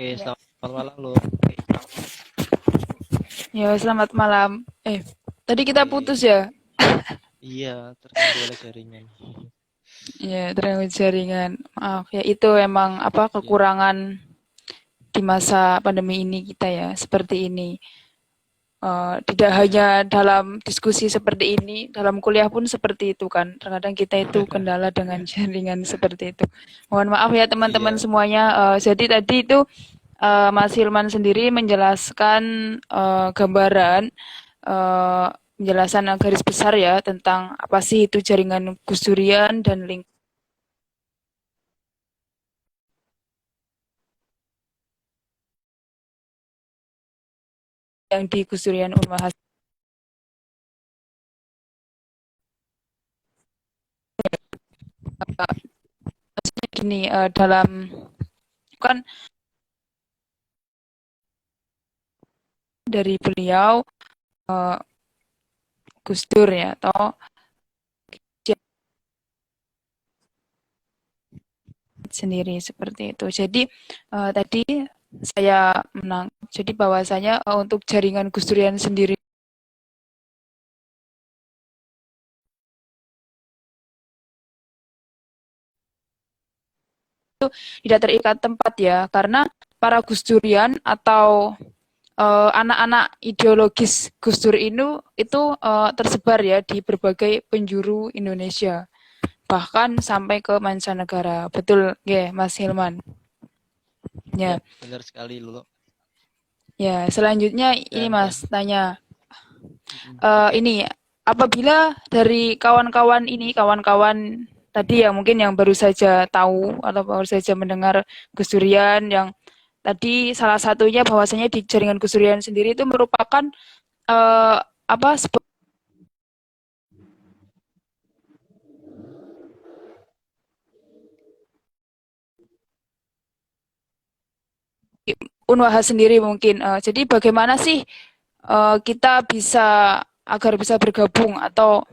Oke, Ya, selamat malam lo. ya selamat malam. Tadi kita Oke, putus ya? iya terganggu oleh jaringan. Ya, terganggu jaringan. Maaf ya, itu emang apa Ya, kekurangan di masa pandemi ini kita ya, seperti ini. Tidak iya, hanya dalam diskusi seperti ini, dalam kuliah pun seperti itu kan. Terkadang kita itu kendala dengan jaringan seperti itu. Mohon maaf ya teman-teman iya, semuanya. Jadi tadi itu Mas Hilman sendiri menjelaskan gambaran eh, penjelasan garis besar ya tentang apa sih itu jaringan Gus Durian dan link yang di Gus Durian Unwahas. Gini dalam kan dari beliau eh, Gus Dur ya atau sendiri seperti itu. Jadi tadi saya menang. Jadi bahwasanya untuk jaringan Gus Durian sendiri tidak terikat tempat ya, karena para Gus Durian atau anak-anak ideologis Gus Dur itu tersebar ya di berbagai penjuru Indonesia, bahkan sampai ke mancanegara. Betul ya, Mas Hilman? iya, Ya, benar sekali lo. ya. Selanjutnya ini Dan Mas tanya, oke, ini apabila dari kawan-kawan tadi ya mungkin yang baru saja tahu atau baru saja mendengar Gus Durian yang tadi salah satunya bahwasanya di jaringan Gus Durian sendiri itu merupakan eh, apa Unwaha sendiri mungkin. Jadi bagaimana sih kita bisa agar bisa bergabung atau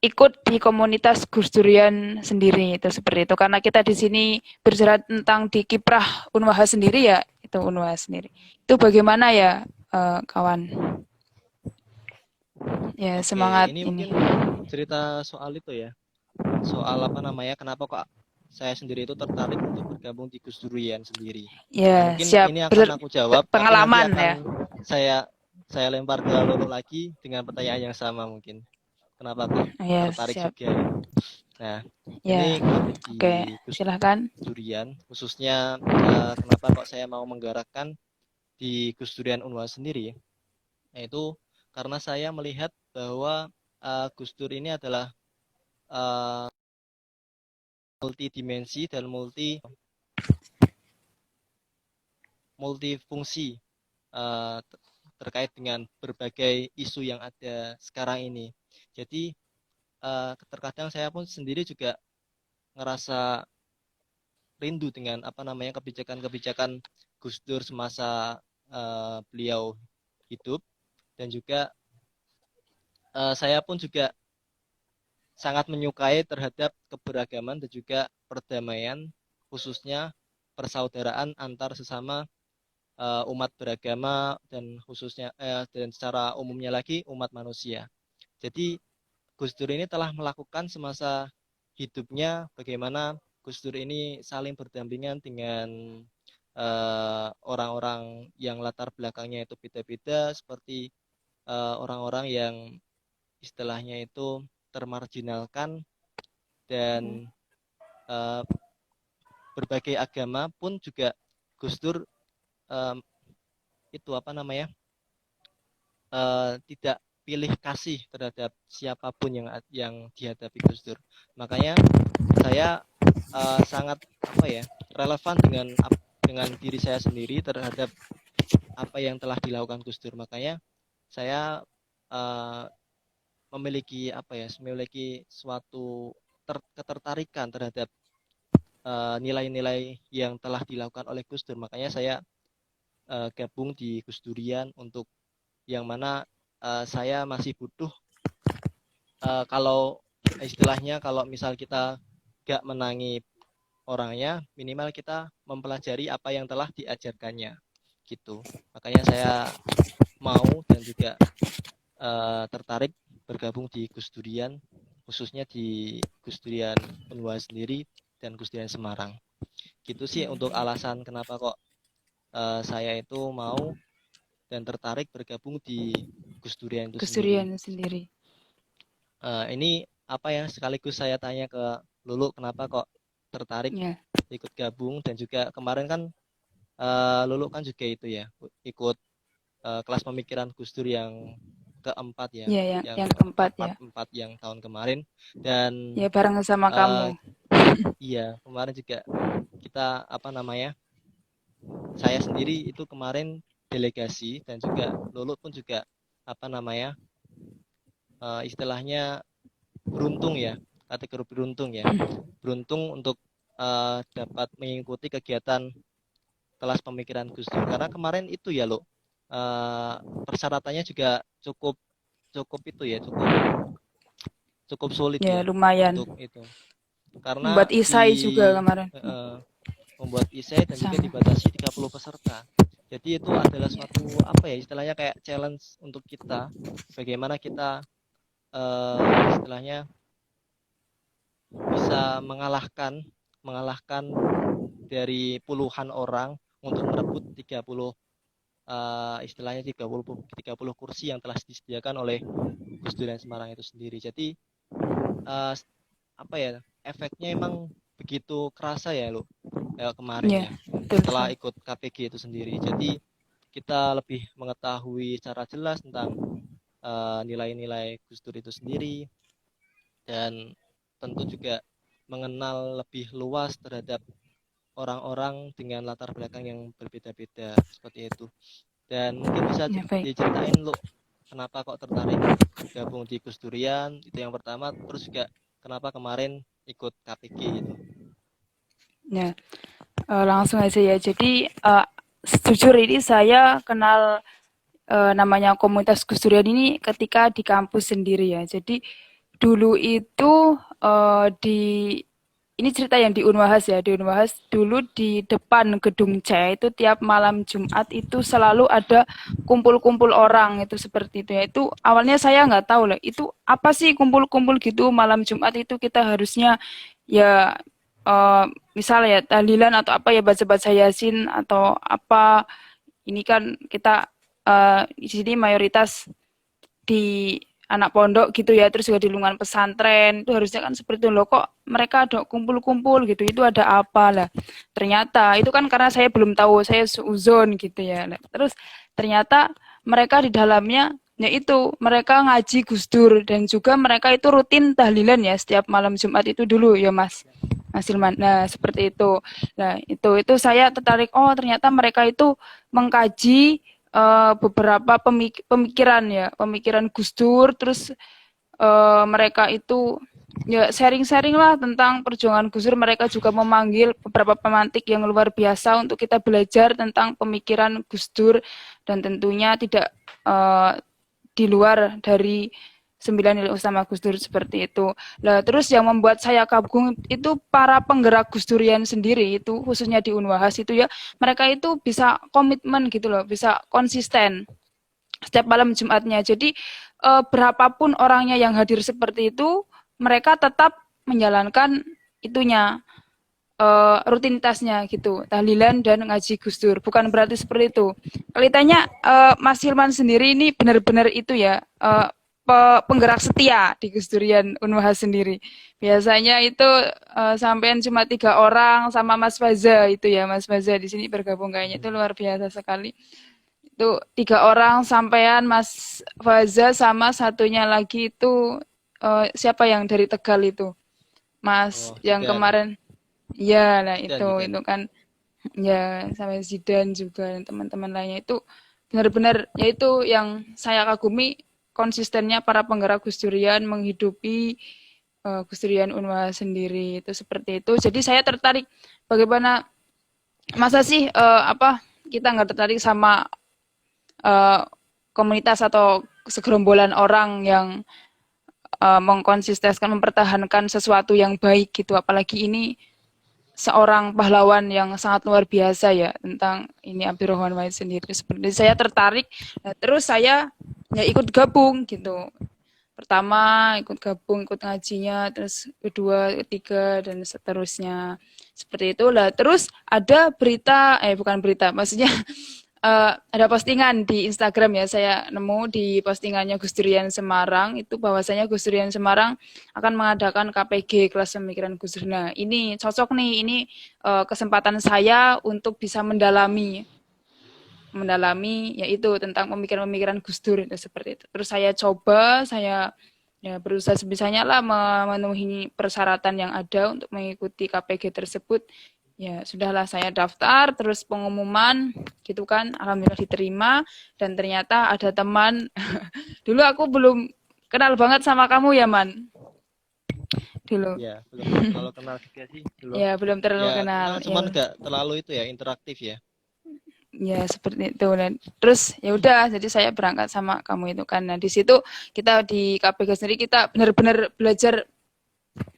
ikut di komunitas Gus Durian sendiri itu seperti itu, karena kita di sini berbicara tentang di kiprah Unwaha sendiri ya, itu Unwaha sendiri itu bagaimana ya, kawan ya, oke, semangat ini ini. mungkin cerita soal itu ya, soal apa namanya, kenapa kok saya sendiri itu tertarik untuk bergabung di Gus Durian sendiri. Nah, Ya, mungkin siap ini akan aku jawab, tapi nanti pengalaman ya. akan saya saya lempar ke Lolo lagi dengan pertanyaan yang sama mungkin. Kenapa kok Ya, tertarik siap. juga ya? Nah, Ya, ini kenapa di oke, Gus silahkan. Durian, khususnya kenapa kok saya mau menggerakkan di Gus Durian Unwal sendiri, yaitu karena saya melihat bahwa Gus Dur ini adalah uh, multidimensi dan multifungsi uh, terkait dengan berbagai isu yang ada sekarang ini. Jadi terkadang saya pun sendiri juga ngerasa rindu dengan apa namanya kebijakan-kebijakan Gus Dur semasa beliau hidup, dan juga saya pun juga sangat menyukai terhadap keberagaman dan juga perdamaian, khususnya persaudaraan antar sesama umat beragama, dan khususnya dan secara umumnya lagi umat manusia. Jadi Gus Dur ini telah melakukan semasa hidupnya bagaimana Gus Dur ini saling berdampingan dengan orang-orang yang latar belakangnya itu beda-beda, seperti orang-orang yang istilahnya itu termarginalkan, dan uh, berbagai agama pun juga Gus Dur um, itu apa namanya tidak pilih kasih terhadap siapapun yang dihadapi Gus Dur. Makanya saya sangat apa ya relevan dengan diri saya sendiri terhadap apa yang telah dilakukan Gus Dur. Makanya saya uh, memiliki suatu ketertarikan terhadap nilai-nilai yang telah dilakukan oleh Gus Dur. Makanya saya gabung di Gus Durian, untuk yang mana saya masih butuh, kalau istilahnya, kalau misal kita gak menangi orangnya, minimal kita mempelajari apa yang telah diajarkannya gitu. Makanya saya mau dan juga tertarik bergabung di Gus Durian, khususnya di Gus Durian Unwa sendiri dan Gus Durian Semarang. Gitu sih untuk alasan kenapa kok saya itu mau dan tertarik bergabung di Gus Durian itu Gus sendiri. Durian sendiri. Ini apa ya, sekaligus saya tanya ke Lulu kenapa kok tertarik Ya, ikut gabung, dan juga kemarin kan Lulu kan juga itu ya ikut kelas pemikiran Gus Dur yang keempat ya, ya yang yang keempat rapat ya. 4 yang tahun kemarin. Dan Ya bareng sama eh, kamu. iya kemarin juga kita apa namanya, saya sendiri itu kemarin delegasi, dan juga Lulu pun juga apa namanya, istilahnya beruntung ya, kategori beruntung ya, beruntung untuk dapat mengikuti kegiatan kelas pemikiran Gus Dur, karena kemarin itu ya lo persyaratannya juga cukup cukup itu ya, cukup cukup sulit Ya ya lumayan. untuk itu, karena Membuat isai juga kemarin. membuat isai dan juga Sama. dibatasi 30 peserta. Jadi itu adalah suatu apa ya, istilahnya kayak challenge untuk kita, bagaimana kita istilahnya bisa mengalahkan dari puluhan orang untuk merebut 30 istilahnya 30 kursi yang telah disediakan oleh Gus Dur Semarang itu sendiri. Jadi uh, apa ya, efeknya emang begitu kerasa ya lo, kayak kemarin Ya, ya betul setelah sekali. ikut KPG itu sendiri. Jadi kita lebih mengetahui secara jelas tentang nilai-nilai Gus Dur itu sendiri, dan tentu juga mengenal lebih luas terhadap orang-orang dengan latar belakang yang berbeda-beda seperti itu. Dan mungkin bisa Ya baik. diceritain lo kenapa kok tertarik gabung di Gus Durian, itu yang pertama. Terus juga kenapa kemarin ikut KPG gitu. Ya, langsung aja ya. Jadi jujur ini saya kenal namanya komunitas Gus Durian ini ketika di kampus sendiri ya. Jadi dulu itu di ini cerita yang di Unwahas ya. Di Unwahas dulu di depan gedung C itu tiap malam Jumat itu selalu ada kumpul-kumpul orang itu seperti itu ya. Itu awalnya saya nggak tahu lah itu apa sih kumpul-kumpul gitu malam Jumat itu kita harusnya ya misal ya tahlilan atau apa ya baca-baca Yasin atau apa ini kan kita di sini mayoritas di anak pondok gitu ya, terus juga di lingkungan pesantren itu harusnya kan seperti itu loh, kok mereka ada kumpul-kumpul gitu, itu ada apa lah. Ternyata itu kan karena saya belum tahu, saya seuzon gitu ya. Nah, terus ternyata mereka di dalamnya yaitu mereka ngaji Gus Dur dan juga mereka itu rutin tahlilan ya setiap malam Jumat itu dulu ya Mas. Mas Ilman. Nah, seperti itu. Nah, itu saya tertarik, oh ternyata mereka itu mengkaji beberapa pemikiran ya, pemikiran Gus Dur, terus mereka itu ya sharing-sharing lah tentang perjuangan Gus Dur. Mereka juga memanggil beberapa pemantik yang luar biasa untuk kita belajar tentang pemikiran Gus Dur dan tentunya tidak di luar dari 9 nilai utama Gus Dur seperti itu. Nah, terus yang membuat saya kagum itu para penggerak Gus Durian sendiri itu khususnya di Unwahas itu ya, mereka itu bisa komitmen gitu loh, bisa konsisten setiap malam Jumatnya. Jadi berapapun orangnya yang hadir seperti itu, mereka tetap menjalankan itunya rutinitasnya gitu, tahlilan dan ngaji Gus Dur. Bukan berarti seperti itu. Kelihatannya Mas Hilman sendiri ini benar-benar itu ya penggerak setia di Gus Durian Unwahas sendiri. Biasanya itu sampean cuma 3 orang sama Mas Faza itu ya, Mas Faza di sini bergabung kayaknya itu luar biasa sekali. Itu 3 orang sampean Mas Faza sama satunya lagi itu siapa yang dari Tegal itu? Mas Oh, yang Zidan. kemarin. Iya, nah Zidan. itu kan ya sampai Zidan juga dan teman-teman lainnya itu benar-benar yaitu yang saya kagumi konsistennya para penggerak Gus Durian menghidupi Gus Durian Unwah sendiri itu seperti itu. Jadi saya tertarik bagaimana masa sih apa kita nggak tertarik sama uh, komunitas atau segerombolan orang yang mengkonsistenkan mempertahankan sesuatu yang baik gitu, apalagi ini seorang pahlawan yang sangat luar biasa ya tentang ini Abdurrahman Wahid sendiri. Seperti saya tertarik, nah, terus saya ya ikut gabung gitu. Pertama ikut gabung, ikut ngajinya, terus kedua, ketiga, dan seterusnya. Seperti itulah. Terus ada berita, bukan berita, maksudnya ada postingan di Instagram ya, saya nemu di postingannya Gus Durian Semarang itu bahwasanya Gus Durian Semarang akan mengadakan KPG kelas pemikiran Gus Dur. Nah, ini cocok nih, ini kesempatan saya untuk bisa mendalami yaitu tentang pemikiran-pemikiran Gus Dur itu seperti itu. Terus saya coba, saya ya berusaha sebisanya lah memenuhi persyaratan yang ada untuk mengikuti KPG tersebut. Ya sudahlah saya daftar, terus pengumuman gitu kan, alhamdulillah diterima dan ternyata ada teman dulu aku belum kenal banget sama kamu ya Man dulu. Ya, belum terlalu kenal juga sih dulu. Ya belum terlalu Ya, kenal kenal ya. cuman nggak terlalu itu ya, interaktif ya. Ya seperti itu dan terus ya udah jadi saya berangkat sama kamu itu kan. Nah di situ kita di KPG sendiri kita benar-benar belajar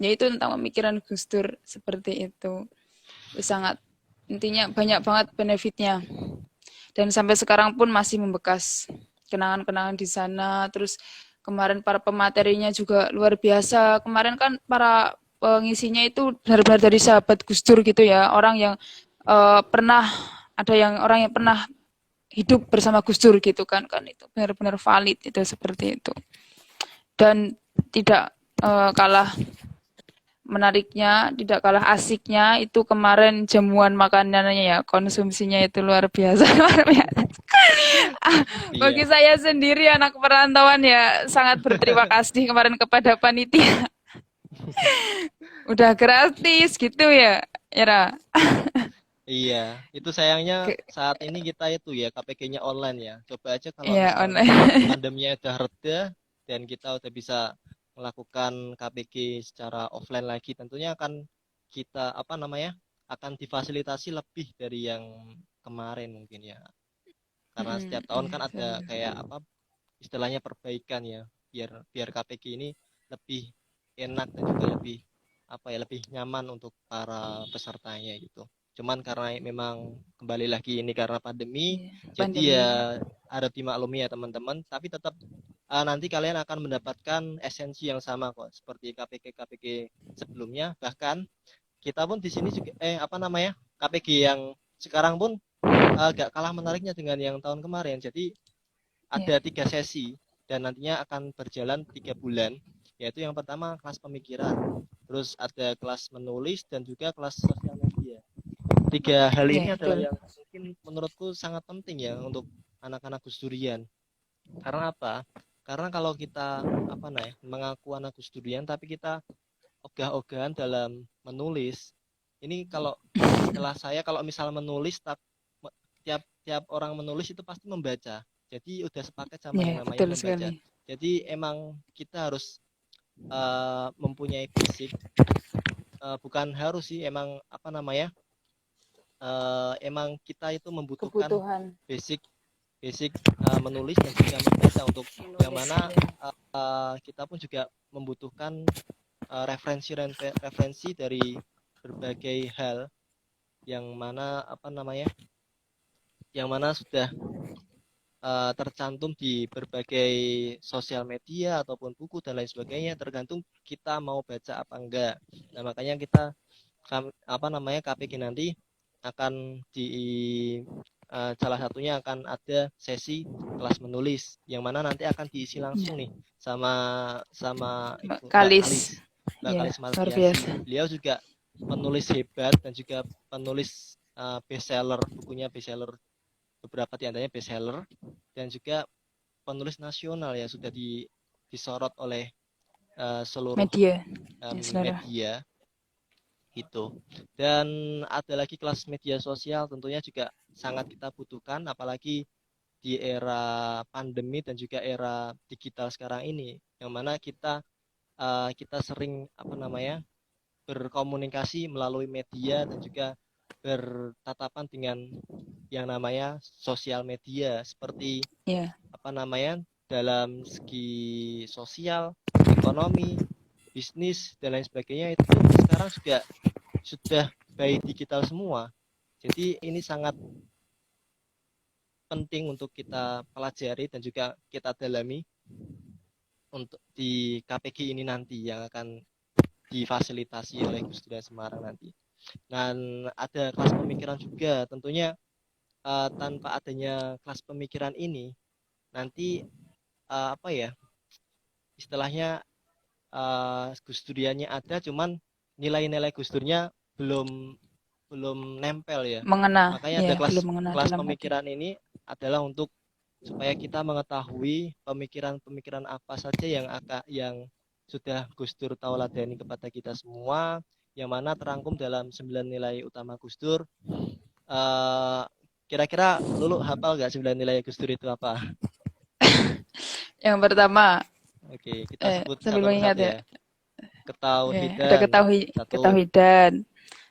yaitu tentang pemikiran Gus Dur seperti itu. Itu sangat intinya banyak banget benefitnya dan sampai sekarang pun masih membekas kenangan-kenangan di sana. Terus kemarin para pematerinya juga luar biasa. Kemarin kan para pengisinya itu benar-benar dari sahabat Gus Dur gitu ya, orang yang pernah ada yang orang yang pernah hidup bersama Gus Dur gitu kan itu benar-benar valid itu seperti itu dan tidak kalah menariknya, tidak kalah asiknya itu kemarin jamuan makanannya ya konsumsinya itu luar biasa luar biasa. Bagi Iya, saya sendiri anak perantauan ya sangat berterima kasih kemarin kepada panitia udah gratis gitu ya Era. iya. Itu sayangnya saat ini kita itu ya KPG-nya online ya. Coba aja kalau Ya misalnya online. pandeminya udah reda dan kita udah bisa melakukan KPG secara offline lagi, tentunya akan kita apa namanya? Akan difasilitasi lebih dari yang kemarin mungkin ya. Karena setiap tahun Ya, kan ada kayak apa istilahnya perbaikan ya, biar biar KPG ini lebih enak dan juga lebih apa ya lebih nyaman untuk para pesertanya gitu. Cuman karena memang kembali lagi ini karena pandemi, jadi pandemi. ya harap dimaklumi ya teman-teman. Tapi tetap nanti kalian akan mendapatkan esensi yang sama kok seperti KPG sebelumnya. Bahkan kita pun di sini juga apa namanya KPG yang sekarang pun agak kalah menariknya dengan yang tahun kemarin. Jadi Ya, ada 3 sesi dan nantinya akan berjalan 3 bulan, yaitu yang pertama kelas pemikiran, terus ada kelas menulis dan juga kelas sosial media. 3 hal ya ini adalah betul. yang mungkin menurutku sangat penting ya untuk anak-anak Gus Durian. Karena apa? Karena kalau kita apa mengaku anak Gus Durian tapi kita ogah-ogahan dalam menulis, ini kalau istilah saya kalau misal menulis tiap tiap orang menulis itu pasti membaca. Jadi udah sepaket sama yang Ya namanya betul membaca. sekali. Jadi emang kita harus mempunyai fisik, bukan harus sih, emang apa namanya, emang kita itu membutuhkan Kebutuhan basic basic menulis dan juga membaca untuk yang menulis mana ya. kita pun juga membutuhkan referensi dari berbagai hal yang mana apa namanya yang mana sudah tercantum di berbagai sosial media ataupun buku dan lain sebagainya, tergantung kita mau baca apa enggak. Nah makanya kita apa namanya KPG nanti akan di salah satunya akan ada sesi kelas menulis yang mana nanti akan diisi langsung nih sama sama Mbak Kalis. Kalis, Mbak Ya, Kalis luar Mardiasi. biasa. Beliau juga penulis hebat dan juga penulis bestseller, bukunya bestseller, beberapa di antaranya bestseller, dan juga penulis nasional ya sudah disorot oleh seluruh Media. Ya, saudara. media gitu. Dan ada lagi kelas media sosial, tentunya juga sangat kita butuhkan apalagi di era pandemi dan juga era digital sekarang ini, yang mana kita sering apa namanya berkomunikasi melalui media dan juga bertatapan dengan yang namanya sosial media seperti Ya, apa namanya dalam segi sosial, ekonomi, bisnis dan lain sebagainya, itu sekarang juga sudah by digital semua. Jadi ini sangat penting untuk kita pelajari dan juga kita dalami untuk di KPG ini nanti yang akan difasilitasi oleh Gus Dur Semarang nanti. Dan ada kelas pemikiran juga, tentunya tanpa adanya kelas pemikiran ini nanti apa ya istilahnya Gus Duriannya ada, cuman nilai-nilai Gus Durnya belum belum nempel ya. Mengena, Makanya ada ya, kelas belum mengena kelas dalam hati. pemikiran ini adalah untuk supaya kita mengetahui pemikiran-pemikiran apa saja yang sudah Gus Dur tauladani kepada kita semua, yang mana terangkum dalam 9 nilai utama Gus Dur. Kira-kira Lulu hafal nggak 9 nilai Gus Dur itu apa? Yang pertama, Oke, kita sebut sambil satu mengingat persatu ya. ya. Ada Ketauhidan, satu. ketauhidan.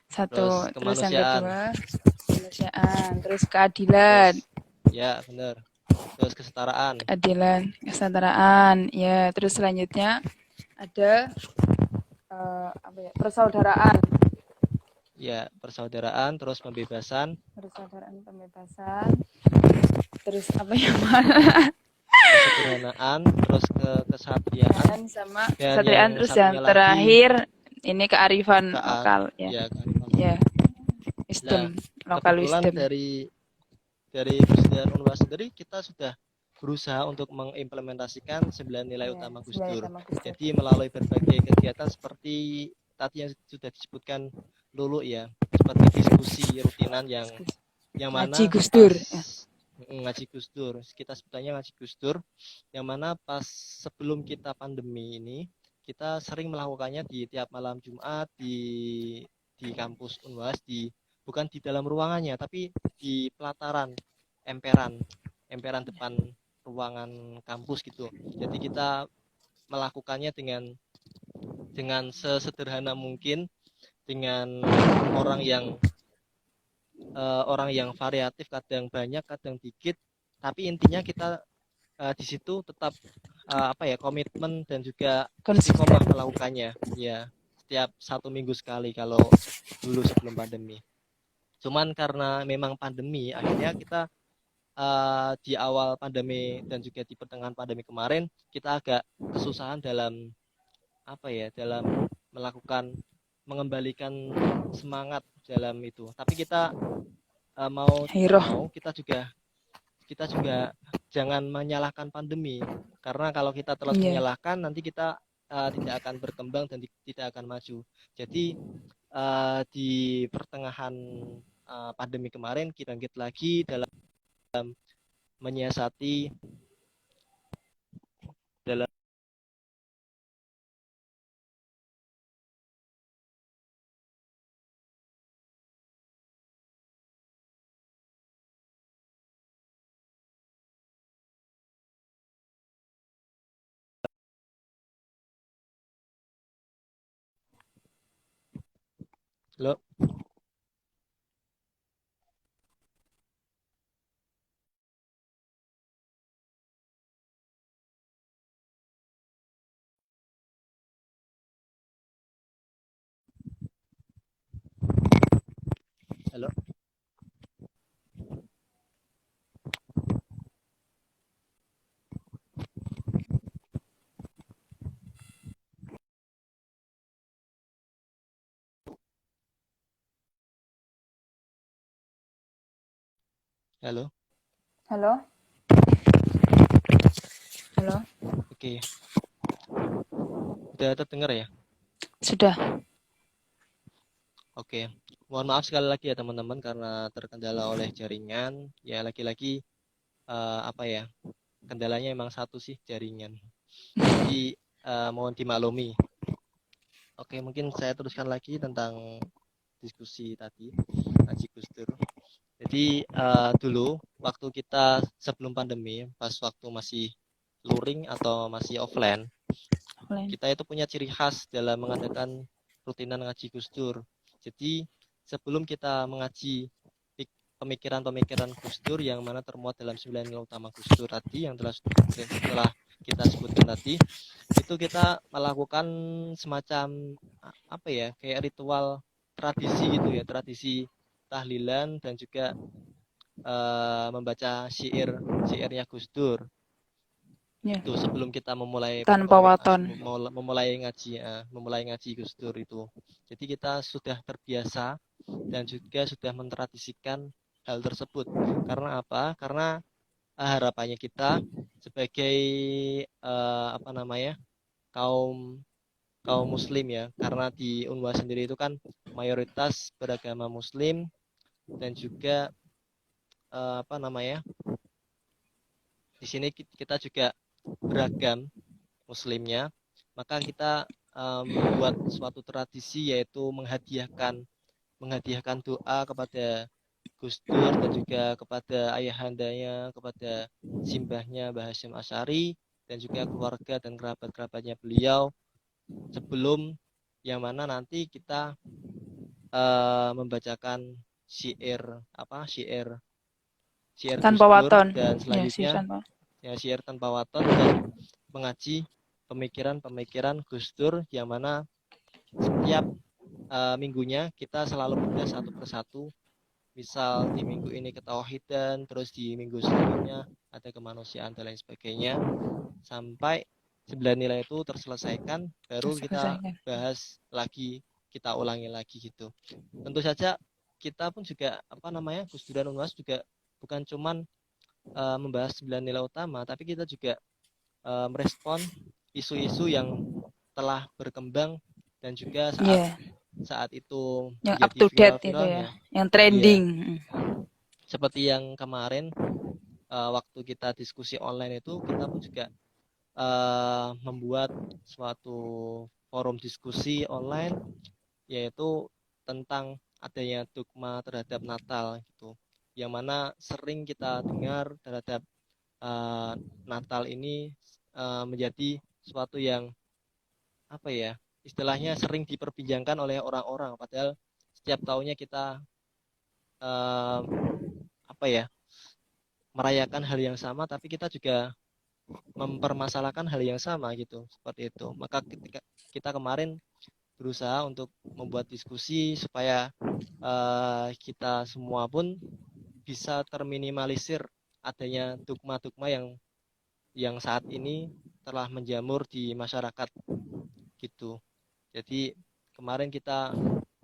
Terus Terus yang kemanusiaan. kedua, kemanusiaan. Terus keadilan. Terus, ya benar. Terus kesetaraan. Keadilan, kesetaraan. Ya, terus selanjutnya ada persaudaraan. Ya, persaudaraan, terus pembebasan. Persaudaraan, pembebasan. Terus apa yang mana? Kesederhanaan, terus kesatria Sama dan kesatria, terus yang terakhir ini kearifan lokal ya. Ya, kearifan. Ya. Wisdom, lokal kebetulan wisdom. dari Gus Dur Unwas sendiri kita sudah berusaha untuk mengimplementasikan 9 nilai utama Gus Dur. Jadi melalui berbagai kegiatan seperti tadi yang sudah disebutkan Lulu ya, seperti diskusi rutinan yang mana ngaji Gus Dur. Ngaji Gus Dur, kita sebutnya ngaji Gus Dur, yang mana pas sebelum kita pandemi ini kita sering melakukannya di tiap malam Jumat di kampus Unwas, bukan di dalam ruangannya tapi di pelataran emperan depan ruangan kampus gitu. Jadi kita melakukannya dengan sesederhana mungkin, dengan orang yang variatif, kadang banyak kadang dikit, tapi intinya kita di situ tetap komitmen dan juga istiqomah melakukannya ya, setiap 1 minggu sekali kalau dulu sebelum pandemi. Cuman karena memang pandemi, akhirnya kita di awal pandemi dan juga di pertengahan pandemi kemarin kita agak kesusahan dalam mengembalikan semangat dalam itu. Tapi kita mau kita juga jangan menyalahkan pandemi, karena kalau kita terlalu menyalahkan nanti kita tidak akan berkembang dan tidak akan maju. Jadi di pertengahan pandemi kemarin kita bangkit lagi dalam menyiasati dalam Halo. Halo. Halo. Halo. Halo. Oke. Sudah terdengar ya? Sudah. Oke. Mohon maaf sekali lagi ya teman-teman karena terkendala oleh jaringan. Ya lagi-lagi kendalanya emang satu sih, jaringan. Jadi mohon dimaklumi. Oke, mungkin saya teruskan lagi tentang diskusi tadi Haji Gus Dur. Jadi dulu waktu kita sebelum pandemi, pas waktu masih luring atau masih offline, kita itu punya ciri khas dalam mengadakan rutinan ngaji Gus Dur. Jadi sebelum kita mengaji pemikiran-pemikiran Gus Dur yang mana termuat dalam 9 nilai utama Gus Dur tadi yang telah kita sebutkan tadi, itu kita melakukan semacam kayak ritual tradisi gitu ya, tradisi tahlilan dan juga membaca syairnya Gus Dur Ya, itu sebelum kita tanpa waton. memulai ngaji Gus Dur itu. Jadi kita sudah terbiasa dan juga sudah mentradisikan hal tersebut. Karena apa? Karena harapannya kita sebagai apa namanya kaum kaum Muslim ya, karena di Unwa sendiri itu kan mayoritas beragama Muslim dan juga apa namanya di sini kita juga beragam Muslimnya, maka kita membuat suatu tradisi yaitu menghadiahkan doa kepada Gus Dur dan juga kepada ayahandanya, kepada simbahnya Mbah Hasyim Asy'ari dan juga keluarga dan kerabat-kerabatnya beliau sebelum yang mana nanti kita membacakan syair syair Gus Tanpa Dur waton. dan Ya, sih selanjutnya tanpa. ya syair tanpa waton dan mengaji pemikiran-pemikiran Gus Dur yang mana setiap minggunya kita selalu bedah satu persatu. Misal di minggu ini ketauhidan, terus di minggu selanjutnya ada kemanusiaan dan lain sebagainya. Sampai 9 nilai itu terselesaikan, baru kita Selesaikan. bahas lagi, kita ulangi lagi gitu. Tentu saja kita pun juga apa namanya Gus Dur dan Unwas juga bukan cuman membahas 9 nilai utama, tapi kita juga merespon isu-isu yang telah berkembang dan juga Ya, saat itu yang up menjadi to date itu ya, viral-viralnya. yang Iya, trending. seperti yang kemarin waktu kita diskusi online itu kita pun juga membuat suatu forum diskusi online yaitu tentang adanya dogma terhadap Natal gitu. Yang mana sering kita dengar terhadap Natal ini menjadi suatu yang apa ya? Istilahnya sering diperbincangkan oleh orang-orang padahal setiap tahunnya kita apa ya? Merayakan hal yang sama tapi kita juga mempermasalahkan hal yang sama gitu seperti itu. Maka ketika kita kemarin berusaha untuk membuat diskusi supaya kita semua pun bisa terminimalisir adanya dogma-dogma yang saat ini telah menjamur di masyarakat gitu. Jadi kemarin kita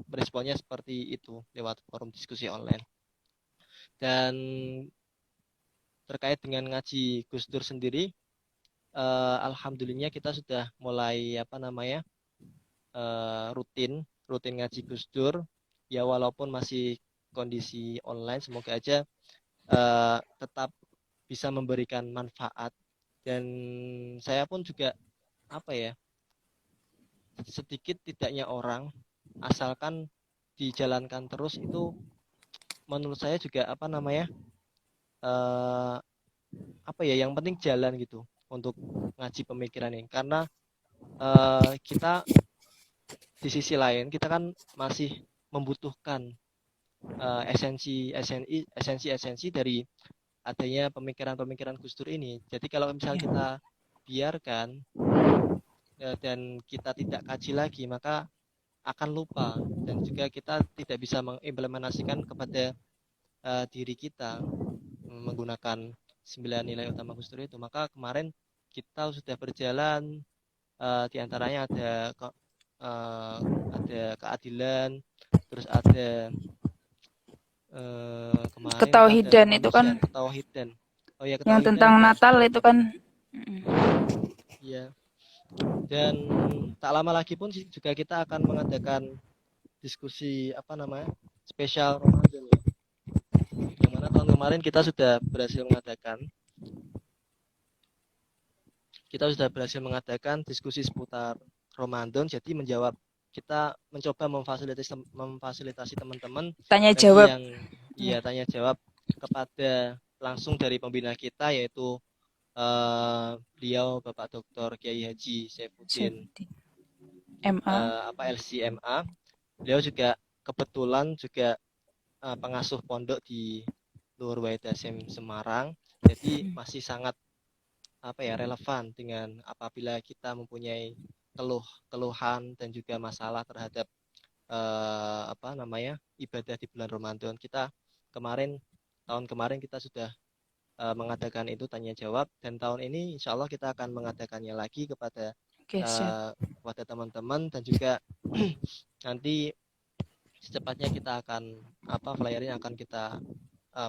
meresponnya seperti itu lewat forum diskusi online. Dan terkait dengan ngaji Gus Dur sendiri, alhamdulillah kita sudah mulai apa namanya rutin ngaji Gus Dur ya walaupun masih kondisi online, semoga aja tetap bisa memberikan manfaat dan saya pun juga apa ya sedikit tidaknya orang asalkan dijalankan terus itu menurut saya juga apa namanya apa ya yang penting jalan gitu untuk ngaji pemikiran ini karena kita di sisi lain kita kan masih membutuhkan esensi dari adanya pemikiran-pemikiran Gus Dur ini. Jadi kalau misalnya Ya. kita biarkan dan kita tidak kaji lagi, maka akan lupa dan juga kita tidak bisa mengimplementasikan kepada diri kita menggunakan 9 nilai utama Gus Dur itu. Maka kemarin kita sudah berjalan diantaranya ada keadilan, terus ada kemarin itu ada Ketauhidan itu kan kemanusiaan, ketauhidan. Oh ya yang ketauhidan tentang juga Natal sudah itu kita. kan. Iya. Dan tak lama lagi pun juga kita akan mengadakan diskusi apa namanya spesial Ramadan ya. Yang mana tahun kemarin kita sudah berhasil mengadakan diskusi seputar Ramadan. Jadi kita mencoba memfasilitasi teman-teman Tanya bagi jawab. yang Ya. tanya jawab kepada langsung dari pembina kita yaitu beliau Bapak Dr. Kiai Haji Saifuddin MA. LCMA. Beliau juga kebetulan juga pengasuh pondok di Luhur Wahid Hasyim Semarang. Jadi masih sangat relevan dengan apabila kita mempunyai keluhan dan juga masalah terhadap apa namanya, ibadah di bulan Ramadan. Kita kemarin tahun kemarin kita sudah mengadakan itu tanya jawab, dan tahun ini insya Allah kita akan mengadakannya lagi Oke, siap. kepada teman-teman, dan juga nanti secepatnya kita akan flyernya akan kita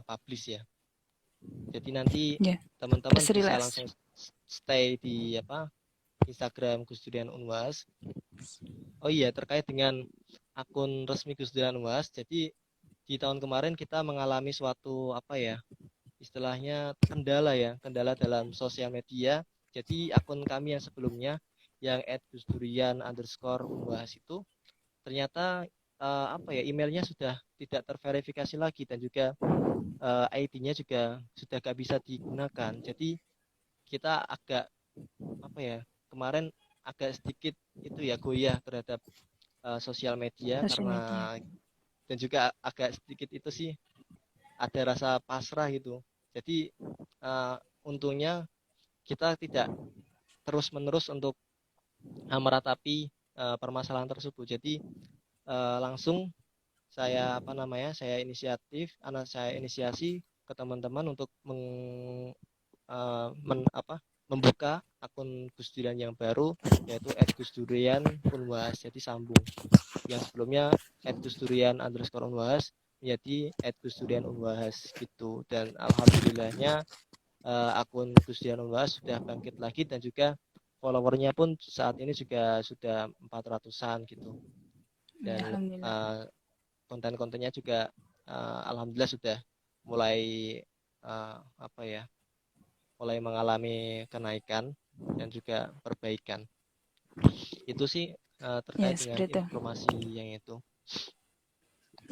publish ya. Jadi nanti Ya, teman-teman press bisa release. langsung stay di Instagram Gus Durian Unwas. Oh iya, terkait dengan akun resmi Gus Durian Unwas. Jadi di tahun kemarin kita mengalami suatu istilahnya kendala ya, kendala dalam sosial media. Jadi akun kami yang sebelumnya yang @gusdurian_unwas itu ternyata emailnya sudah tidak terverifikasi lagi, dan juga ID-nya juga sudah gak bisa digunakan. Jadi kita agak kemarin agak sedikit itu ya, goyah terhadap sosial media, Sosial karena media. dan juga agak sedikit itu sih ada rasa pasrah gitu. Jadi untungnya kita tidak terus-menerus untuk meratapi permasalahan tersebut. Jadi langsung saya inisiasi ke teman-teman untuk membuka akun Gus Durian yang baru, yaitu @gusdurian_unwas, jadi sambung. Yang sebelumnya @gusdurian_unwas menjadi @gusdurian_unwas gitu. Dan alhamdulillahnya akun Gus Durian Unwas sudah bangkit lagi, dan juga followernya pun saat ini juga sudah 400-an gitu. Ya, Dan alhamdulillah. konten-kontennya juga alhamdulillah sudah mulai uh, apa ya mulai mengalami kenaikan dan juga perbaikan. Itu sih Ya, terkait dengan seperti itu. informasi yang itu.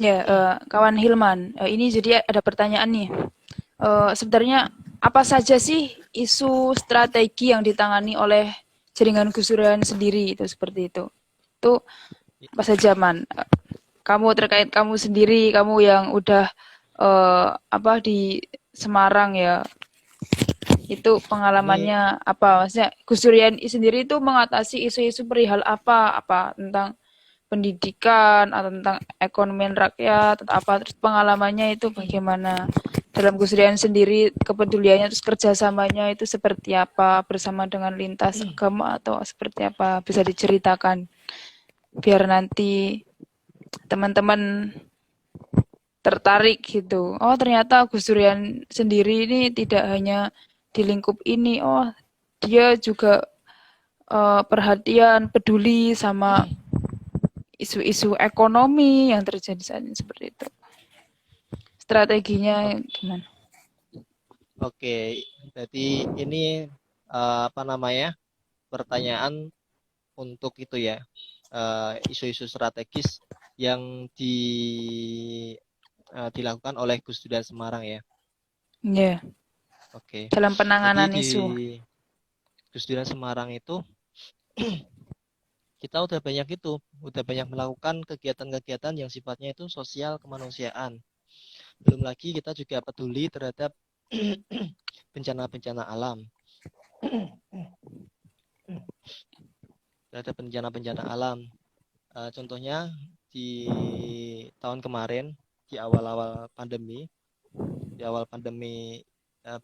Ya, kawan Hilman, ini jadi ada pertanyaan nih. Sebenarnya apa saja sih isu strategi yang ditangani oleh jaringan Gus Durian sendiri itu seperti itu? Itu apa saja, Man? Kamu terkait kamu sendiri, kamu yang udah di Semarang ya, itu Ini pengalamannya apa? Maksudnya Gus Durian sendiri itu mengatasi isu-isu perihal apa? Apa tentang pendidikan atau tentang ekonomi rakyat atau apa? Terus pengalamannya itu bagaimana? Dalam Gus Durian sendiri kepeduliannya terus kerjasamanya itu seperti apa bersama dengan lintas agama atau seperti apa? Bisa diceritakan biar nanti teman-teman tertarik gitu. Oh, ternyata Gus Durian sendiri ini tidak hanya di lingkup ini. Oh, dia juga perhatian, peduli sama isu-isu ekonomi yang terjadi saat ini seperti itu. Strateginya gimana? oke, jadi ini pertanyaan untuk itu ya, isu-isu strategis yang dilakukan oleh Gus Dur Semarang ya. Ya, yeah. Oke, Dalam jadi penanganan di isu. Gus Dur Semarang itu kita udah banyak melakukan kegiatan-kegiatan yang sifatnya itu sosial kemanusiaan. Belum lagi kita juga peduli terhadap bencana-bencana alam. Terhadap bencana-bencana alam. Contohnya di tahun kemarin, di awal pandemi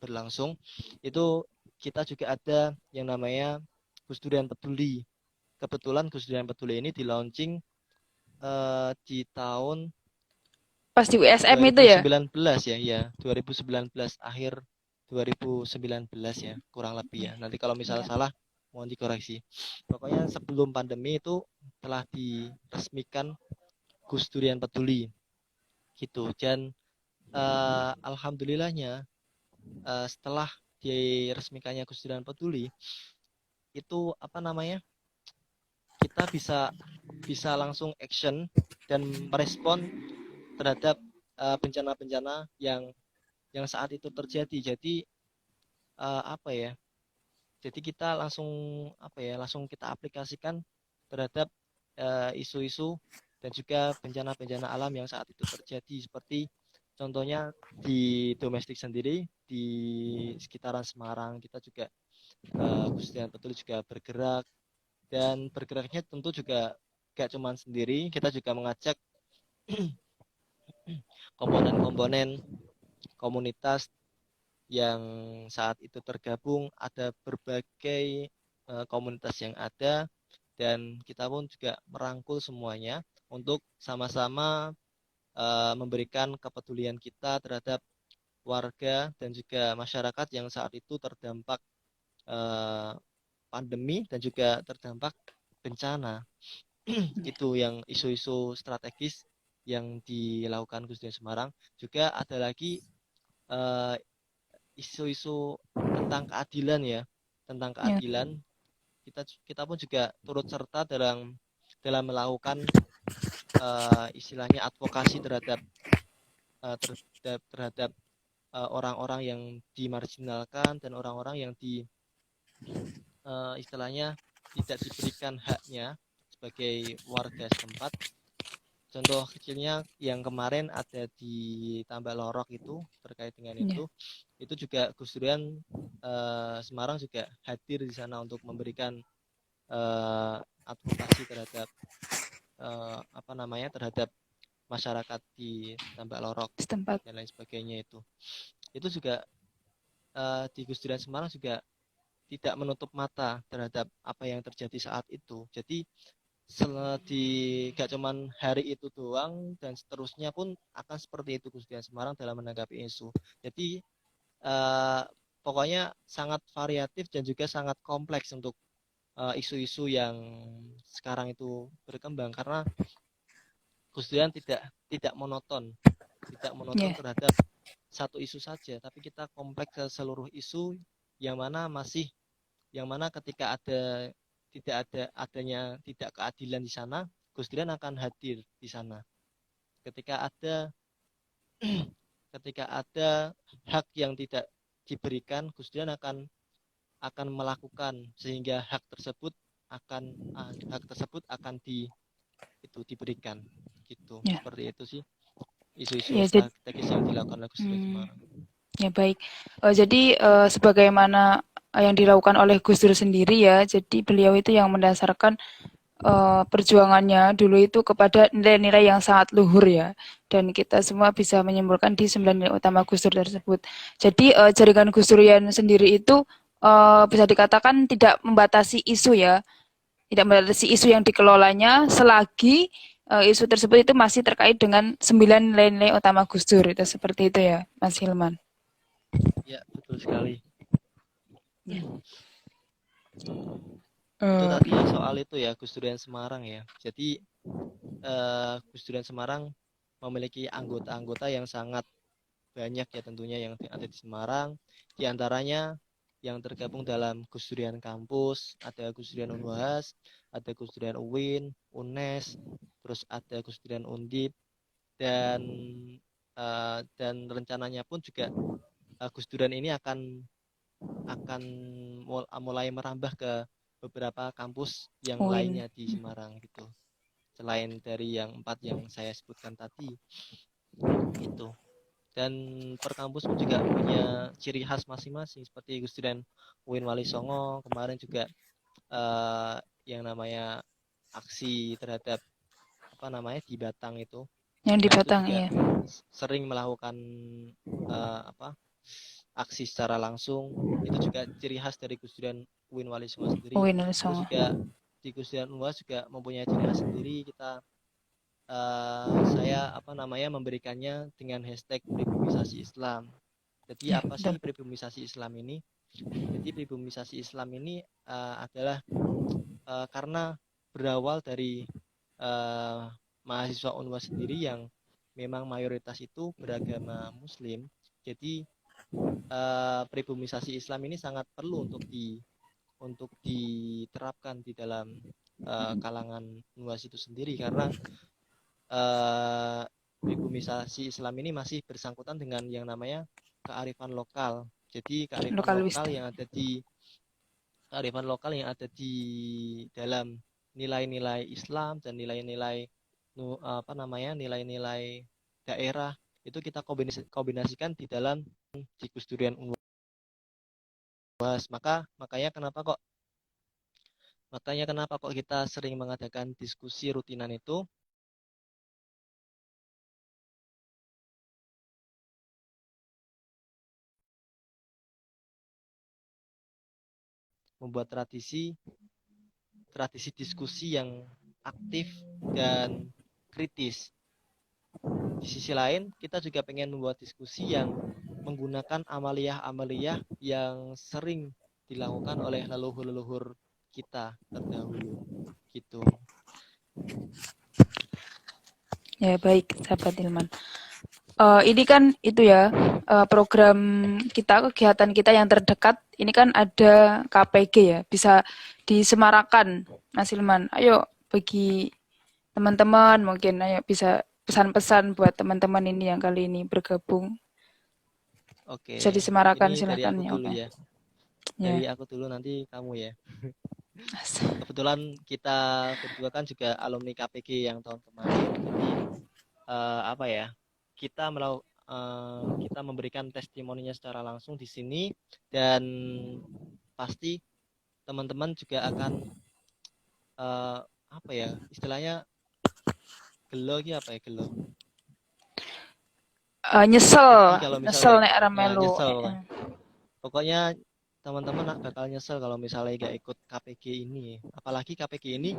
berlangsung, itu kita juga ada yang namanya Gus Durian Peduli. Kebetulan Gus Durian Peduli ini di launching di tahun Pas di USM itu ya? 2019 ya, ya 2019 akhir 2019 ya, kurang lebih ya. Nanti kalau misalnya Ya. salah mohon dikoreksi. Pokoknya sebelum pandemi itu telah diresmikan Gus Durian Peduli gitu. Dan alhamdulillahnya setelah diresmikannya Gus Durian Peduli itu kita bisa langsung action dan merespon terhadap bencana-bencana yang saat itu terjadi. Jadi uh, apa ya jadi kita langsung kita aplikasikan terhadap isu-isu dan juga bencana-bencana alam yang saat itu terjadi, seperti contohnya di domestik sendiri di sekitaran Semarang. Kita juga Gus Dian Betul juga bergerak, dan bergeraknya tentu juga gak cuman sendiri, kita juga mengajak komponen-komponen komunitas yang saat itu tergabung, ada berbagai komunitas yang ada, dan kita pun juga merangkul semuanya untuk sama-sama memberikan kepedulian kita terhadap warga dan juga masyarakat yang saat itu terdampak eh, pandemi dan juga terdampak bencana. Itu yang isu-isu strategis yang dilakukan Gus Dur Semarang. Juga ada lagi eh, isu-isu tentang keadilan ya, tentang Ya, keadilan. Kita pun juga turut serta dalam melakukan istilahnya advokasi terhadap terhadap orang-orang yang dimarginalkan dan orang-orang yang istilahnya tidak diberikan haknya sebagai warga setempat. Contoh kecilnya yang kemarin ada di Tambak Lorok itu, terkait dengan ya, itu juga Gus Durian Semarang juga hadir di sana untuk memberikan advokasi terhadap terhadap masyarakat di Tambak Lorok setempat. dan lain sebagainya itu. Itu juga di Gus Durian Semarang juga tidak menutup mata terhadap apa yang terjadi saat itu. Jadi di gak cuman hari itu doang dan seterusnya pun akan seperti itu Gus Durian Semarang dalam menanggapi isu. Jadi pokoknya sangat variatif dan juga sangat kompleks untuk isu-isu yang sekarang itu berkembang, karena Gus Durian tidak monoton Ya, terhadap satu isu saja, tapi kita kompleks ke seluruh isu yang mana ketika tidak keadilan di sana, Gus Durian akan hadir di sana. Ketika ada ketika ada hak yang tidak diberikan, Gus Durian akan melakukan sehingga hak tersebut akan diberikan gitu. ya, Seperti itu sih isu-isu ya. Jadi, strategis yang dilakukan oleh Gus Durian Semarang. ya baik. Jadi sebagaimana yang dilakukan oleh Gus Dur sendiri ya, jadi beliau itu yang mendasarkan perjuangannya dulu itu kepada nilai-nilai yang sangat luhur ya, dan kita semua bisa menyimpulkan di 9 nilai utama Gus Dur tersebut. Jadi jaringan Gus Durian sendiri itu bisa dikatakan tidak membatasi isu ya, tidak membatasi isu yang dikelolanya selagi isu tersebut itu masih terkait dengan 9 nilai-nilai utama Gus Dur, itu seperti itu ya Mas Hilman. Ya, betul sekali. Ya. Itu Uh, tadi soal itu ya, Gus Durian Semarang ya. Jadi Gus Durian Semarang memiliki anggota-anggota yang sangat banyak ya tentunya yang ada di Semarang. Di antaranya yang tergabung dalam Gus Durian Kampus, ada Gus Durian Unhas, ada Gus Durian UIN, UNES, terus ada Gus Durian Undip, dan rencananya pun juga Gus Durian ini akan mulai merambah ke beberapa kampus yang Win. lainnya di Semarang gitu. Selain dari yang 4 yang saya sebutkan tadi itu. Dan per kampus pun juga punya ciri khas masing-masing, seperti Gus Durian UIN Wali Songo kemarin juga yang namanya aksi terhadap di Batang itu. Yang di Nah, itu Batang juga ya. sering melakukan aksi secara langsung. Itu juga ciri khas dari Gus Durian UIN Wali Songo sendiri. Win Terus Songo. juga di Gus Durian UNAS juga mempunyai ciri khas sendiri. Saya memberikannya dengan hashtag pribumisasi Islam. Jadi Ya, apa betul. sih pribumisasi Islam ini? Jadi pribumisasi Islam ini adalah karena berawal dari mahasiswa UNWA sendiri yang memang mayoritas itu beragama Muslim. Jadi pribumisasi Islam ini sangat perlu untuk diterapkan di dalam kalangan UNWAS itu sendiri, karena pribumisasi Islam ini masih bersangkutan dengan yang namanya kearifan lokal. Jadi Lokal wisdom. kearifan lokal yang ada di dalam nilai-nilai Islam dan nilai-nilai nilai-nilai daerah itu kita kombinasikan di dalam di Gus Durian UNWAS. Makanya kenapa kok Makanya kenapa kok kita sering mengadakan diskusi rutinan itu, membuat tradisi diskusi yang aktif dan kritis. Di sisi lain, kita juga pengen membuat diskusi yang menggunakan amaliyah-amaliyah yang sering dilakukan oleh leluhur-leluhur kita terdahulu. Gitu. Ya, baik, sahabat Hilman. Ini kan itu ya, program kita, kegiatan kita yang terdekat, ini kan ada KPG ya, bisa disemarakan, Mas Hilman. Ayo, bagi teman-teman mungkin, ayo bisa pesan-pesan buat teman-teman ini yang kali ini bergabung. Oke, Bisa disemarakan, ini dari silakan aku ya, dulu oke. ya. Ya. Dari aku dulu, nanti kamu ya. Kebetulan kita berdua kan juga alumni KPG yang tahun kemarin. Jadi apa ya? Kita memberikan testimoninya secara langsung di sini, dan pasti teman-teman juga akan apa ya? Istilahnya gelo gitu, apa ya, gelo? Rugi Nyesel, kalau nyesel misalnya nek ya Ramelo. nyesel. Pokoknya teman-teman bakal nyesel kalau misalnya gak ikut KPG ini. Apalagi KPG ini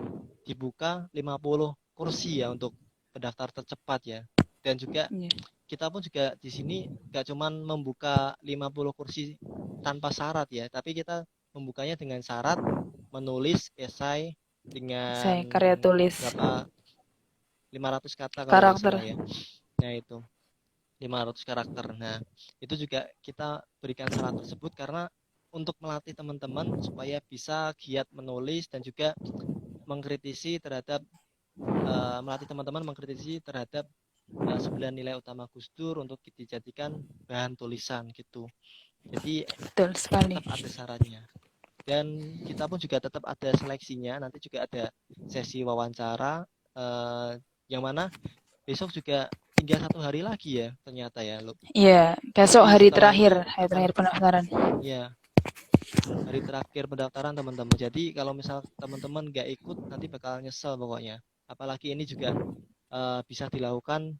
dibuka 50 kursi ya untuk pendaftar tercepat ya. Dan juga kita pun juga di sini gak cuman membuka 50 kursi tanpa syarat ya, tapi kita membukanya dengan syarat menulis esai dengan Saya karya tulis berapa, 500 kata kalau nggak karakter. salah ya. Nah itu 500 karakter. Nah, itu juga kita berikan syarat tersebut karena untuk melatih teman-teman supaya bisa giat menulis dan juga mengkritisi terhadap melatih teman-teman mengkritisi terhadap 9 nilai utama Gus Dur untuk dijadikan bahan tulisan gitu. Jadi Betul sekali. tetap ada syaratnya. Dan kita pun juga tetap ada seleksinya. Nanti juga ada sesi wawancara yang mana besok juga tinggal 1 hari lagi ya ternyata ya, Lu. Iya, besok Jadi hari setelah terakhir, itu hari akan terakhir pendaftaran. ya hari terakhir pendaftaran teman-teman. Jadi kalau misal teman-teman nggak ikut nanti bakal nyesel pokoknya. Apalagi ini juga bisa dilakukan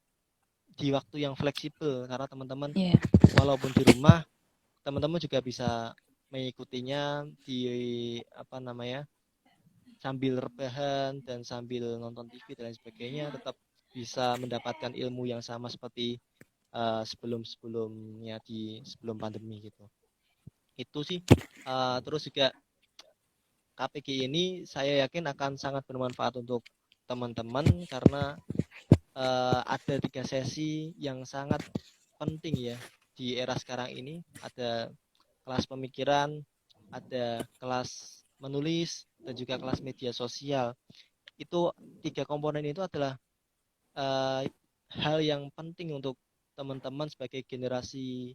di waktu yang fleksibel karena teman-teman Iya. walaupun di rumah, teman-teman juga bisa mengikutinya di apa namanya, sambil rebahan dan sambil nonton TV dan lain sebagainya, tetap bisa mendapatkan ilmu yang sama seperti sebelum-sebelumnya sebelum pandemi gitu. Itu sih. Terus juga KPG ini saya yakin akan sangat bermanfaat untuk teman-teman karena ada 3 sesi yang sangat penting ya di era sekarang ini. Ada kelas pemikiran, ada kelas menulis, dan juga kelas media sosial. Itu 3 komponen itu adalah hal yang penting untuk teman-teman sebagai generasi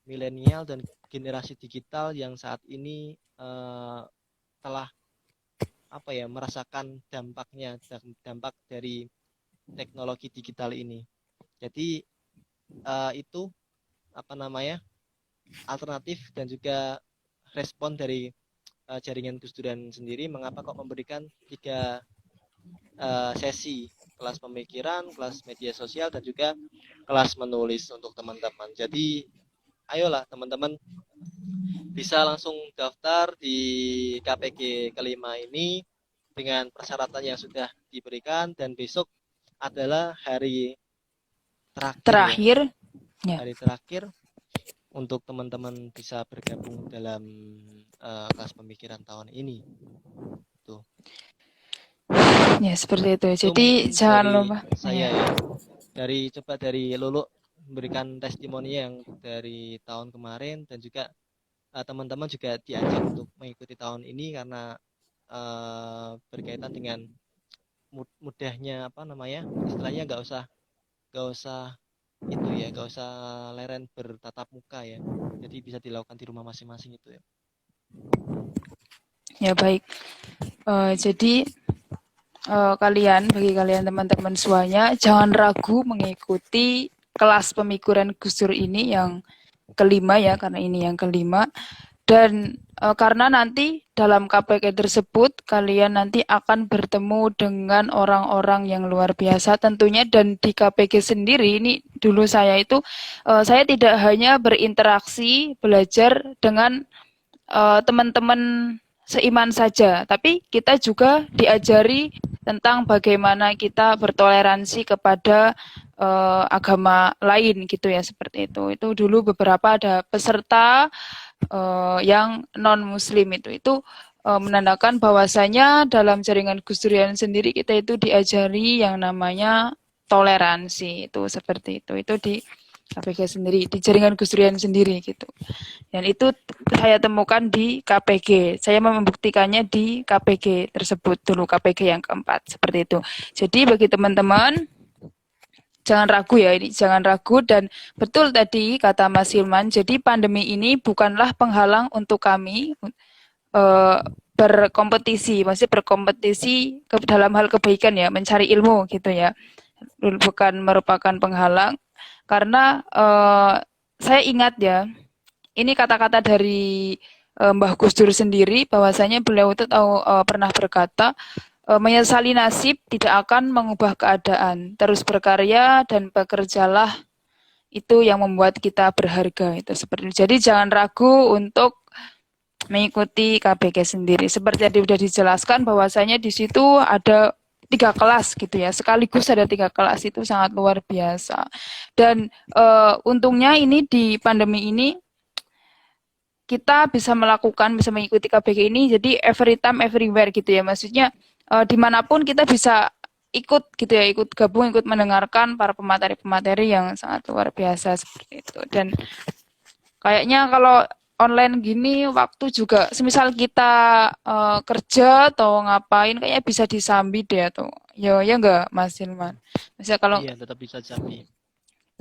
milenial dan generasi digital yang saat ini telah apa ya merasakan dampak dari teknologi digital ini. Jadi itu apa namanya alternatif dan juga respon dari jaringan Gus Durian sendiri mengapa kok memberikan 3 sesi, kelas pemikiran, kelas media sosial, dan juga kelas menulis untuk teman-teman. Jadi ayolah teman-teman bisa langsung daftar di KPG kelima ini dengan persyaratan yang sudah diberikan, dan besok adalah hari terakhir ya. Ya. Hari terakhir untuk teman-teman bisa bergabung dalam kelas pemikiran tahun ini. Tuh. Ya, seperti itu. Itu Jadi jangan lupa. Saya ya. Dari Lulu memberikan testimoni yang dari tahun kemarin, dan juga teman-teman juga diajak untuk mengikuti tahun ini karena berkaitan dengan mudahnya apa namanya istilahnya nggak usah itu ya, nggak usah leren bertatap muka ya, jadi bisa dilakukan di rumah masing-masing itu ya. Ya, baik. Jadi bagi kalian teman-teman semuanya, jangan ragu mengikuti kelas pemikiran Gus Dur ini yang kelima ya, karena ini yang kelima. Dan karena nanti dalam KPK tersebut kalian nanti akan bertemu dengan orang-orang yang luar biasa tentunya. Dan di KPG sendiri ini dulu saya itu saya tidak hanya berinteraksi belajar dengan teman-teman seiman saja, tapi kita juga diajari tentang bagaimana kita bertoleransi kepada agama lain gitu ya, seperti itu. Itu dulu beberapa ada peserta yang non muslim itu menandakan bahwasanya dalam jaringan Gus Durian sendiri kita itu diajari yang namanya toleransi, itu seperti itu di KPG sendiri, di jaringan Gus Durian sendiri gitu. Dan itu saya temukan di KPG. Saya membuktikannya di KPG tersebut dulu, KPG yang keempat, seperti itu. Jadi bagi teman-teman jangan ragu ya, ini jangan ragu. Dan betul tadi kata Mas Hilman, jadi pandemi ini bukanlah penghalang untuk kami berkompetisi, maksudnya berkompetisi dalam hal kebaikan ya, mencari ilmu gitu ya, bukan merupakan penghalang. Karena saya ingat ya, ini kata-kata dari Mbah Gus Dur sendiri, bahwasanya beliau itu pernah berkata, menyesali nasib tidak akan mengubah keadaan. Terus berkarya dan bekerjalah, itu yang membuat kita berharga. Itu seperti itu. Jadi jangan ragu untuk mengikuti KBG sendiri. Seperti yang sudah dijelaskan bahwasanya di situ ada 3 kelas gitu ya. Sekaligus ada 3 kelas, itu sangat luar biasa. Dan untungnya ini di pandemi ini kita bisa mengikuti KBG ini jadi every time everywhere gitu ya. Maksudnya dimanapun kita bisa ikut gitu ya, ikut gabung, ikut mendengarkan para pemateri-pemateri yang sangat luar biasa seperti itu. Dan kayaknya kalau online gini waktu juga, semisal kita kerja atau ngapain, kayaknya bisa disambi deh atau ya enggak Mas Hilman. Maksudnya kalau Iya, tetap bisa sambi.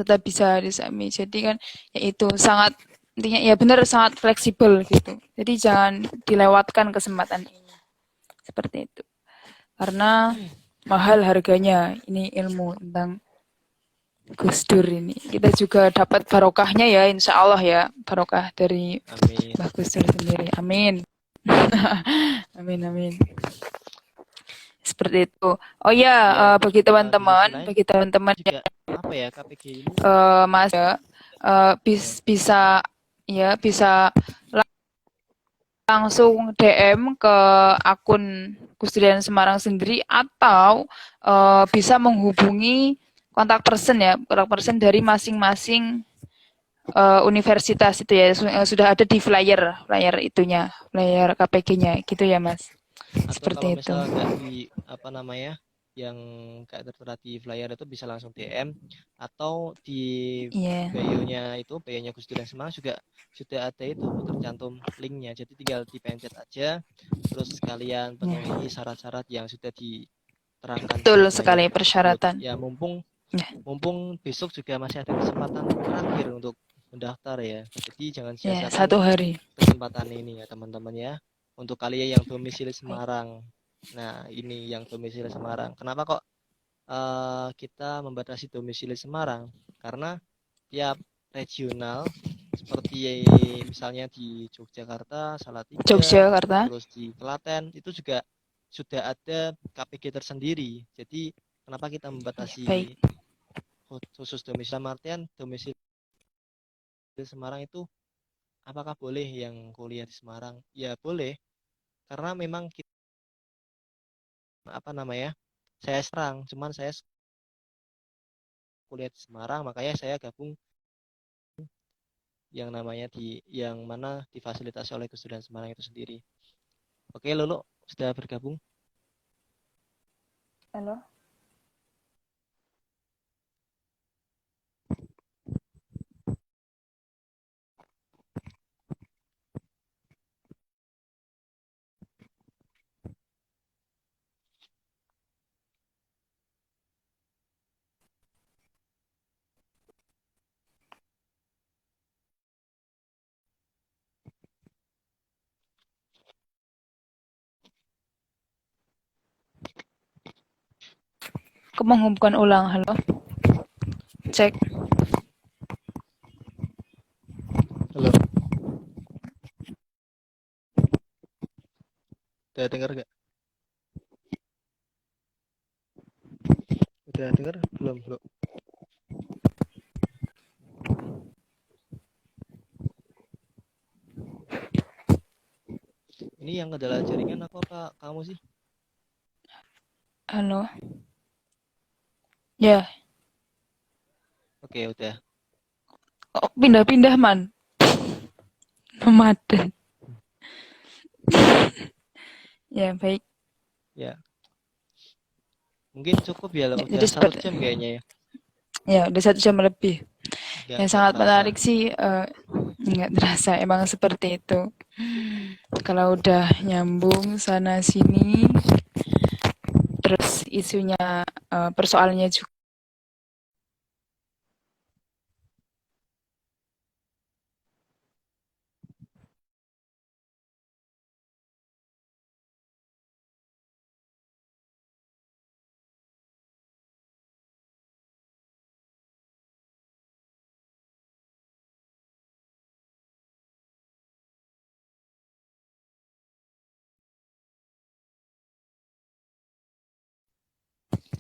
tetap bisa disambi. Jadi kan ya itu sangat, intinya ya benar, sangat fleksibel gitu. Jadi jangan dilewatkan kesempatan ini. Seperti itu. Karena mahal harganya ini ilmu tentang Gus Dur ini. Kita juga dapat barokahnya ya, insya Allah ya. Barokah dari Mbah Gus Dur sendiri. Amin. Amin, amin. Seperti itu. Oh ya, bagi teman-teman juga apa ya, KPG ini Mas bisa langsung DM ke akun Gus Durian Semarang sendiri, atau bisa menghubungi kontak person dari masing-masing universitas itu ya, sudah ada di flyer itunya, flyer KPG-nya gitu ya Mas. atau Seperti kalau itu. misalnya nggak di apa namanya yang kayak tertera di flyer itu bisa langsung DM, atau di bio-nya Gus Durian Semarang juga sudah ada itu tercantum linknya, jadi tinggal dipencet aja terus kalian penuhi syarat-syarat yang sudah diterangkan. Betul sekali persyaratan ya. Mumpung besok juga masih ada kesempatan terakhir untuk mendaftar ya, jadi jangan sia-siakan 1 hari kesempatan ini ya teman-teman ya. Untuk kalian yang domisili Semarang, nah ini yang domisili Semarang, kenapa kok kita membatasi domisili Semarang? Karena tiap regional seperti misalnya di Yogyakarta, Salatiga, terus di Klaten itu juga sudah ada KPG tersendiri. Jadi kenapa kita membatasi khusus domisili? Artian domisili Semarang itu apakah boleh yang kuliah di Semarang? Ya boleh, karena memang kita, saya Serang, cuman saya kuliah di Semarang, makanya saya gabung yang mana difasilitasi oleh Gus Durian Semarang itu sendiri. Oke, Lulu sudah bergabung. Halo. Aku menghubungkan ulang. Halo. Cek. Halo. Udah denger gak? Udah denger belum, bro? Ini yang kendala jaringan aku apa kamu sih? Halo. Ya, Oke, udah. oh, pindah-pindah man. Nomaden. Ya, baik. Ya, mungkin cukup ya, Ya, udah jadi satu seperti jam kayaknya ya. ya udah 1 jam lebih. Ya Nggak sangat terasa. menarik sih. Nggak terasa emang seperti itu. Kalau udah nyambung sana sini, terus isunya persoalannya juga.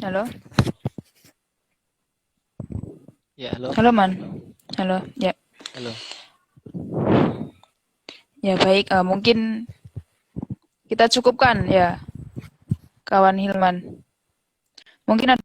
Halo, Ya, halo. halo man, halo. Ya, Halo. ya baik. Mungkin kita cukupkan ya, kawan Hilman. Mungkin ada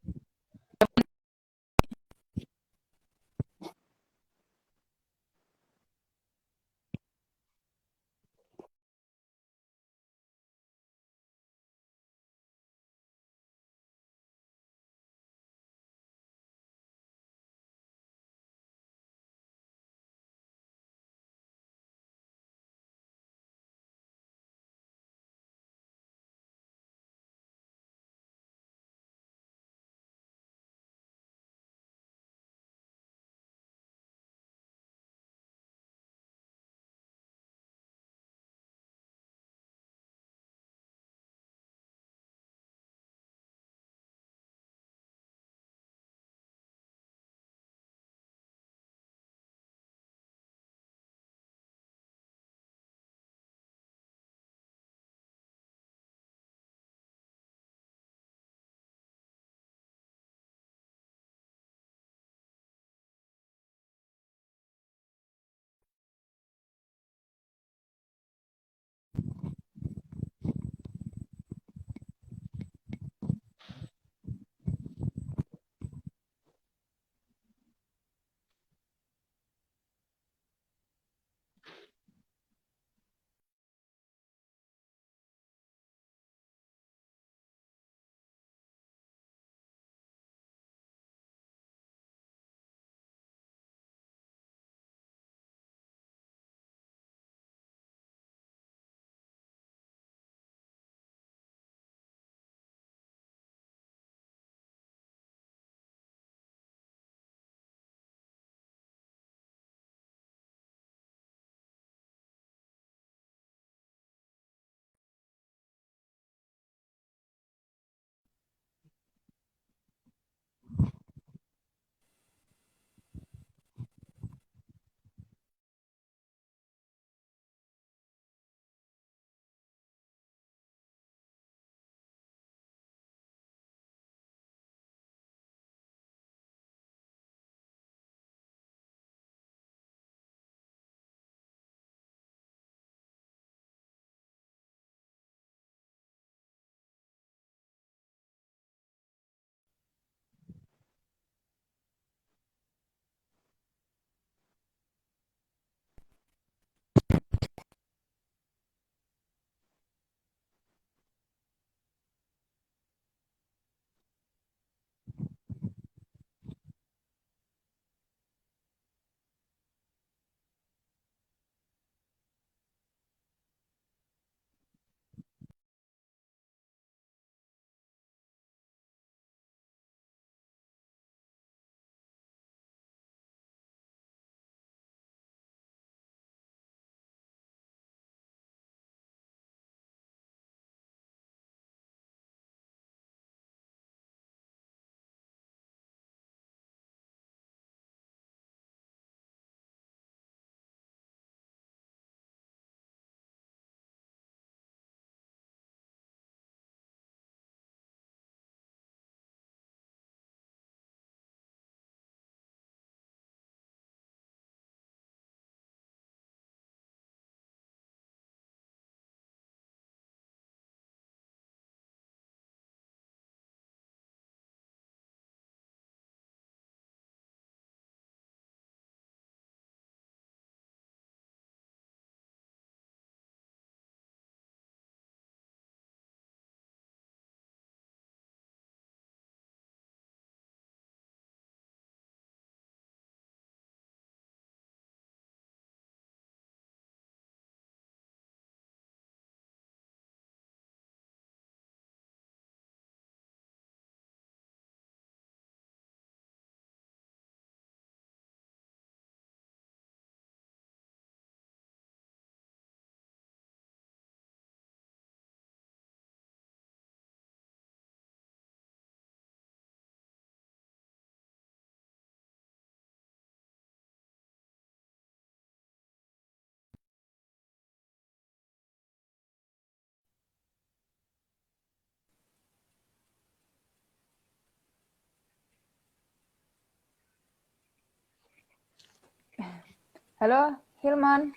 Halo, Hilman.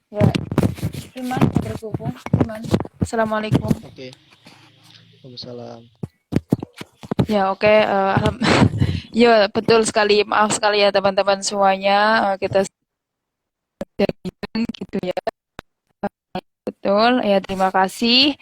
Ya, Hilman, terhubung. Hilman. Assalamualaikum. Oke, Waalaikumsalam. Ya, oke. Ya, betul sekali. Maaf sekali ya teman-teman semuanya. Kita jadikan gitu ya. Betul. Ya, terima kasih.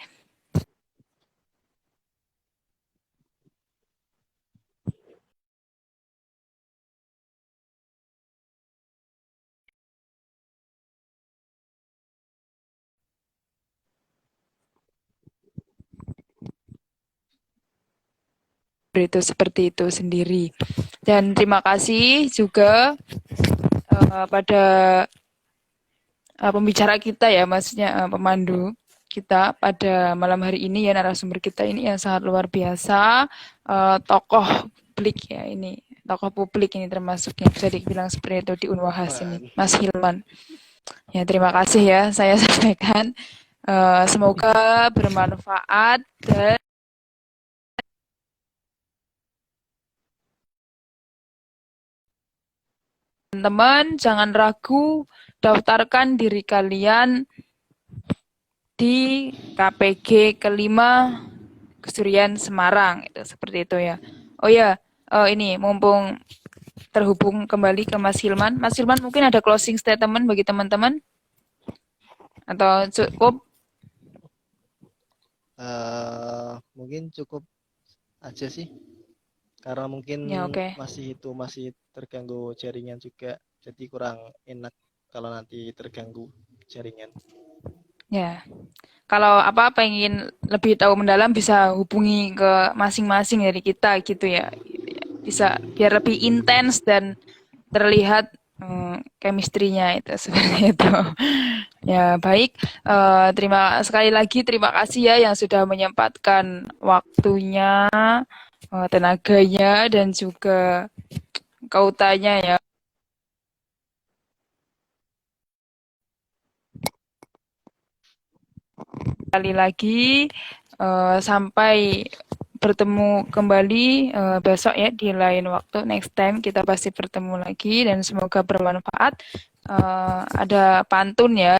Itu seperti itu sendiri. Dan terima kasih juga pada pembicara kita ya, maksudnya pemandu kita pada malam hari ini ya, narasumber kita ini yang sangat luar biasa, tokoh publik ya ini, tokoh publik ini termasuk yang bisa dibilang seperti itu di Unwahas ini, Apaan? Mas Hilman. Ya terima kasih ya saya sampaikan. Semoga bermanfaat dan teman-teman jangan ragu daftarkan diri kalian di KPG kelima Kesurian Semarang itu seperti itu ya. Oh ya, ini mumpung terhubung kembali ke Mas Hilman. Mas Hilman mungkin ada closing statement bagi teman-teman atau cukup? Mungkin cukup aja sih, karena mungkin Ya oke. masih terganggu jaringan juga, jadi kurang enak kalau nanti terganggu jaringan. Ya. Kalau apa pengen lebih tahu mendalam bisa hubungi ke masing-masing dari kita gitu ya. Bisa biar lebih intens dan terlihat chemistry-nya itu seperti itu. Ya, baik. Terima sekali lagi terima kasih ya yang sudah menyempatkan waktunya, tenaganya dan juga kautannya ya. Sekali lagi sampai bertemu kembali besok ya di lain waktu, next time kita pasti bertemu lagi dan semoga bermanfaat. Ada pantun ya.